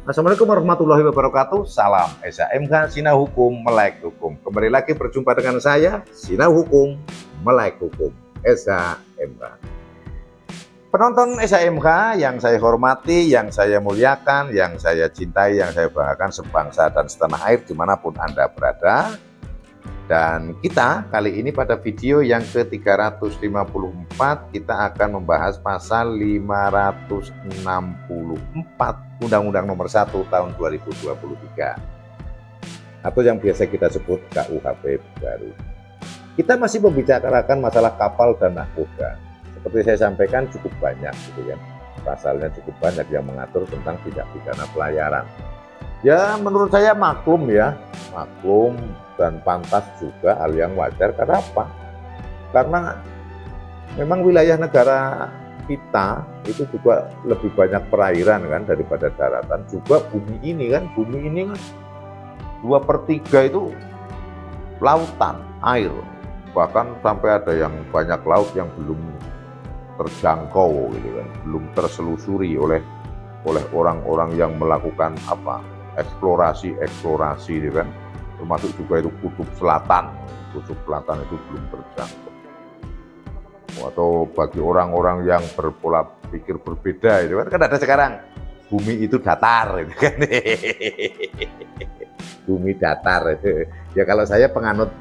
Assalamualaikum warahmatullahi wabarakatuh. Salam SHMK Sinau Hukum Melek Hukum. Kembali lagi berjumpa dengan saya Sinau Hukum Melek Hukum SHMK. Penonton SHMK yang saya hormati, yang saya muliakan, yang saya cintai, yang saya banggakan sebangsa dan setanah air dimanapun Anda berada. Dan kita kali ini pada video yang ke-354 kita akan membahas pasal 564 Undang-Undang Nomor 1 Tahun 2023 atau yang biasa kita sebut KUHP baru. Kita masih membicarakan masalah kapal dan nahkoda. Seperti saya sampaikan cukup banyak gitu kan. Pasalnya cukup banyak yang mengatur tentang tindak pidana pelayaran. Ya menurut saya maklum ya, maklum dan pantas juga, hal yang wajar. Karena apa? Karena memang wilayah negara kita itu juga lebih banyak perairan kan daripada daratan. Juga bumi ini kan 2/3 itu lautan, air. Bahkan sampai ada yang banyak laut yang belum terjangkau gitu kan, belum terselusuri oleh orang-orang yang melakukan eksplorasi gitu kan, termasuk juga itu kutub selatan itu belum terjangkau. Atau bagi orang-orang yang berpola pikir berbeda itu kan ada sekarang bumi itu datar gitu kan. Bumi datar itu ya, kalau saya penganut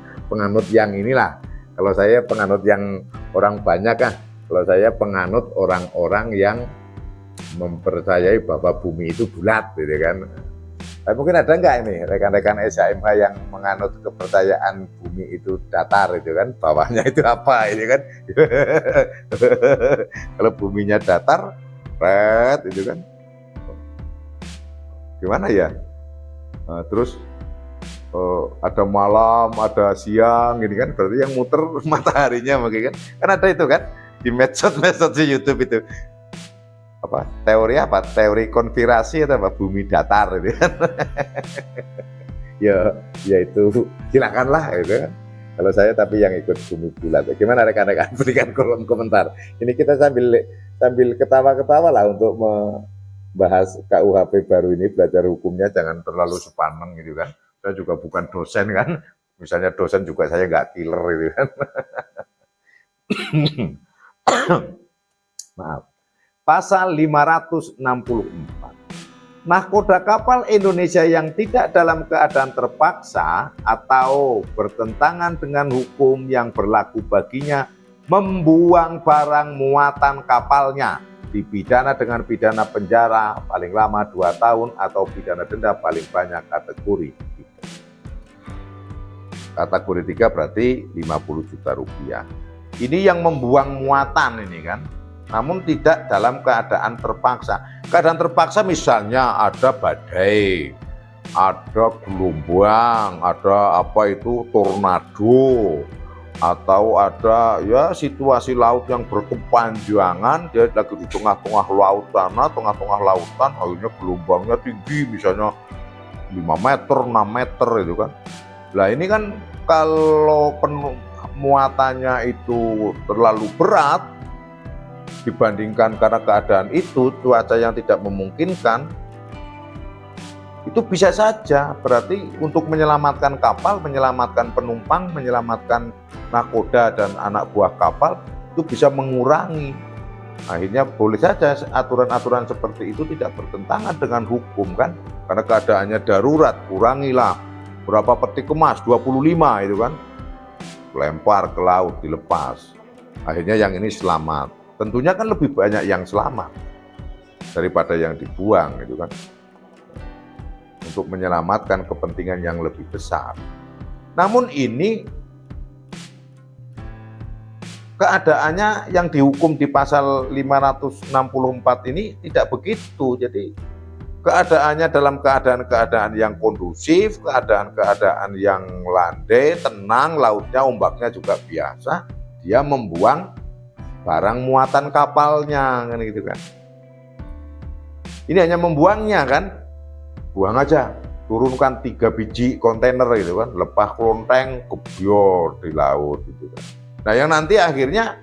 yang inilah, kalau saya penganut yang orang banyak kan, kalau saya penganut orang-orang yang mempercayai bahwa bumi itu bulat gitu kan. Tapi mungkin ada nggak ini rekan-rekan SHMK yang menganut kepercayaan bumi itu datar itu kan, bawahnya itu apa ini kan. Kalau buminya datar, red itu kan, gimana ya? Terus ada malam, ada siang, ini kan berarti yang muter mataharinya mungkin kan. Kan ada itu kan di medsos di YouTube itu. Teori konspirasi atau bumi datar itu kan. ya itu silakanlah itu kan. Kalau saya tapi yang ikut bumi bulat. Gimana rekan-rekan, berikan kolom komentar. Ini kita sambil ketawa-ketawa lah untuk membahas KUHP baru ini, belajar hukumnya jangan terlalu sepaneng gitu kan. Saya juga bukan dosen kan. Misalnya dosen juga saya nggak killer gitu kan. Maaf. Pasal 564. Nahkoda kapal Indonesia yang tidak dalam keadaan terpaksa atau bertentangan dengan hukum yang berlaku baginya membuang barang muatan kapalnya dipidana dengan pidana penjara paling lama 2 tahun atau pidana denda paling banyak kategori 3. Kategori 3 berarti 50 juta rupiah. Ini yang membuang muatan ini kan. Namun tidak dalam keadaan terpaksa. Keadaan terpaksa misalnya ada badai, ada gelombang, ada tornado, atau ada ya situasi laut yang berkepanjangan, dia lagi di tengah-tengah laut sana, tengah-tengah lautan, akhirnya gelombangnya tinggi misalnya 5 meter, 6 meter itu kan. Nah ini kan kalau muatannya itu terlalu berat dibandingkan karena keadaan itu, cuaca yang tidak memungkinkan, itu bisa saja berarti untuk menyelamatkan kapal, menyelamatkan penumpang, menyelamatkan nahkoda dan anak buah kapal itu bisa mengurangi. Akhirnya boleh saja aturan-aturan seperti itu tidak bertentangan dengan hukum kan, karena keadaannya darurat, kurangilah berapa peti kemas, 25 itu kan, lempar ke laut, dilepas. Akhirnya yang ini selamat. Tentunya kan lebih banyak yang selamat daripada yang dibuang gitu kan, untuk menyelamatkan kepentingan yang lebih besar. Namun ini keadaannya yang dihukum di pasal 564 ini tidak begitu. Jadi keadaannya dalam keadaan yang kondusif, keadaan yang landai, tenang, lautnya ombaknya juga biasa, dia membuang barang muatan kapalnya kan gitu kan. Ini hanya membuangnya kan, buang aja, turunkan 3 biji kontainer gitu kan, lepah klonteng kebior di laut gitu kan. Nah yang nanti akhirnya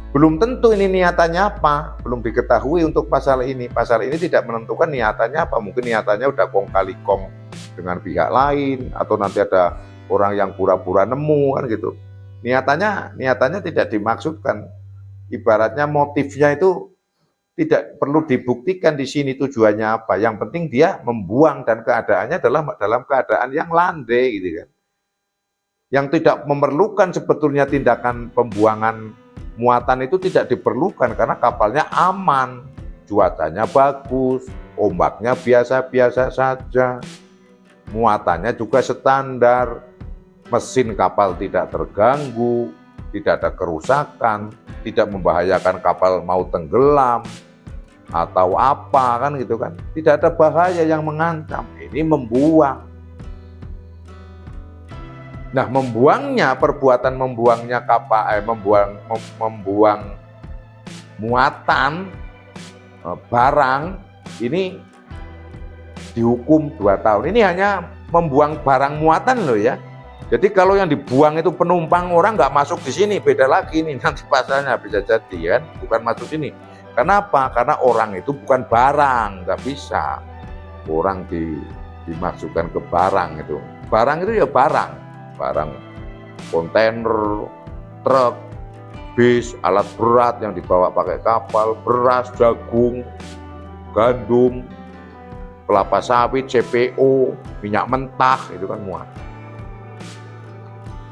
Belum tentu ini niatannya apa, belum diketahui untuk pasal ini. Pasal ini tidak menentukan niatannya apa, mungkin niatannya udah kong kali kong dengan pihak lain, atau nanti ada orang yang pura-pura nemu kan gitu. Niatannya tidak dimaksudkan. Ibaratnya motifnya itu tidak perlu dibuktikan di sini tujuannya apa. Yang penting dia membuang dan keadaannya dalam keadaan yang landai gitu kan. Yang tidak memerlukan sebetulnya tindakan pembuangan muatan itu tidak diperlukan karena kapalnya aman, cuacanya bagus, ombaknya biasa-biasa saja, muatannya juga standar, mesin kapal tidak terganggu, tidak ada kerusakan, tidak membahayakan kapal mau tenggelam atau apa kan gitu kan. Tidak ada bahaya yang mengancam. Ini membuang. Nah, perbuatan membuangnya kapal, membuang muatan barang ini dihukum 2 tahun. Ini hanya membuang barang muatan loh ya. Jadi kalau yang dibuang itu penumpang, orang nggak masuk di sini, beda lagi nih nanti pasalnya bisa jadi kan, bukan masuk sini. Kenapa? Karena orang itu bukan barang, nggak bisa. Orang dimasukkan ke barang itu. Barang itu ya barang kontainer, truk, bis, alat berat yang dibawa pakai kapal, beras, jagung, gandum, kelapa sawit, CPO, minyak mentah, itu kan muat.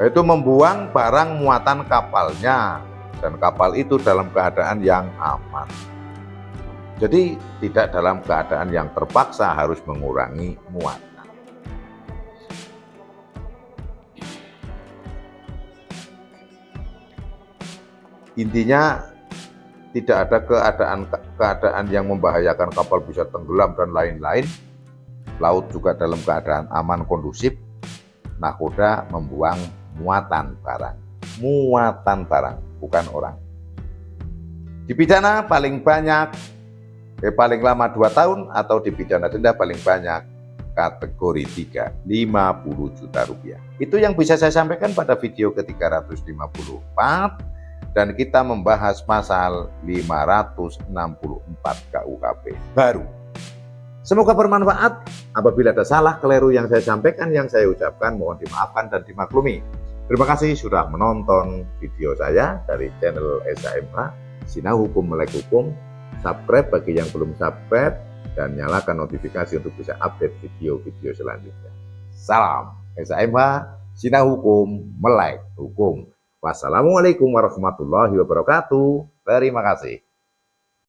Itu membuang barang muatan kapalnya, dan kapal itu dalam keadaan yang aman. Jadi tidak dalam keadaan yang terpaksa harus mengurangi muatan. Intinya tidak ada keadaan yang membahayakan, kapal bisa tenggelam dan lain-lain. Laut juga dalam keadaan aman kondusif. Nakoda membuang muatan barang, bukan orang. Dipidana paling paling lama 2 tahun atau dipidana denda paling banyak kategori 3, 50 juta rupiah. Itu yang bisa saya sampaikan pada video ke-354. Dan kita membahas pasal 564 KUHP baru. Semoga bermanfaat. Apabila ada salah keliru yang saya sampaikan, yang saya ucapkan, mohon dimaafkan dan dimaklumi. Terima kasih sudah menonton video saya dari channel SHMH Sinau Hukum Melek Hukum. Subscribe bagi yang belum subscribe dan nyalakan notifikasi untuk bisa update video-video selanjutnya. Salam SHMH Sinau Hukum Melek Hukum. Wassalamualaikum warahmatullahi wabarakatuh. Terima kasih.